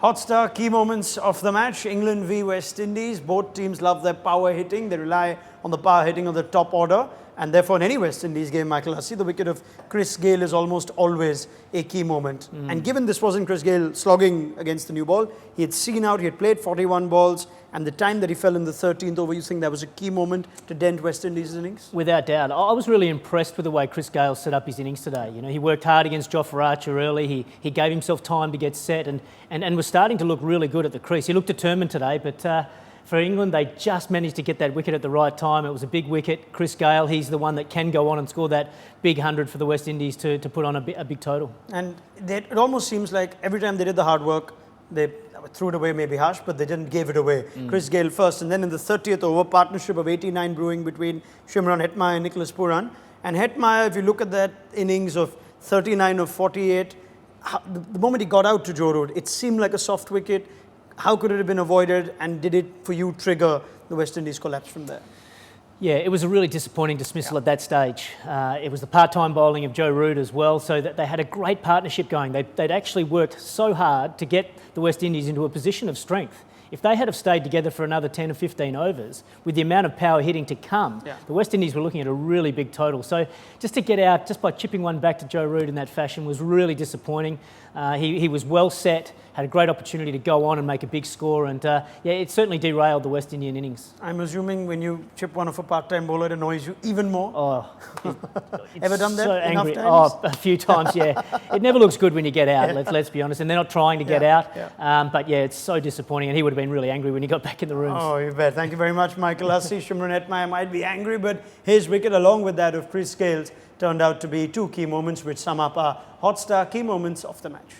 Hot star key moments of the match, England v West Indies. Both teams love their power hitting. They rely on the power hitting of the top order. And therefore, in any West Indies game, Michael Hussey, the wicket of Chris Gayle is almost always a key moment. And given this wasn't Chris Gayle slogging against the new ball, he had seen out, he had played 41 balls, and the time that he fell in the 13th over, you think that was a key moment to dent West Indies' innings? Without doubt. I was really impressed with the way Chris Gayle set up his innings today. You know, he worked hard against Jofra Archer early. He gave himself time to get set and was starting to look really good at the crease. He looked determined today, but for England, they just managed to get that wicket at the right time. It was a big wicket. Chris Gayle, he's the one that can go on and score that big 100 for the West Indies to put on a big total. And it almost seems like every time they did the hard work, they threw it away, maybe harsh, but they didn't give it away. Chris Gayle first, and then in the 30th over, partnership of 89 brewing between Hetmyer and Nicholas Pooran. And Hetmyer, if you look at that innings of 39 of 48, the moment he got out to Joe Root, it seemed like a soft wicket. How could it have been avoided, and did it, for you, trigger the West Indies collapse from there? Yeah, it was a really disappointing dismissal at that stage. It was the part-time bowling of Joe Root as well, so that they had a great partnership going. They'd actually worked so hard to get the West Indies into a position of strength. If they had have stayed together for another 10 or 15 overs, with the amount of power hitting to come, the West Indies were looking at a really big total. So just to get out, just by chipping one back to Joe Root in that fashion was really disappointing. He was well set, had a great opportunity to go on and make a big score, and yeah, it certainly derailed the West Indian innings. I'm assuming when you chip one of a part-time bowler, it annoys you even more? Oh, ever done that so enough angry. times? Oh, a few times, yeah. It never looks good when you get out, let's be honest, and they're not trying to get out. But yeah, it's so disappointing, and he would have been really angry when he got back in the rooms. Oh, you bet. Thank you very much, Michael Hussey. Hetmyer might be angry, but his wicket, along with that of Chris Gayle, turned out to be two key moments which sum up our hot star key moments of the match.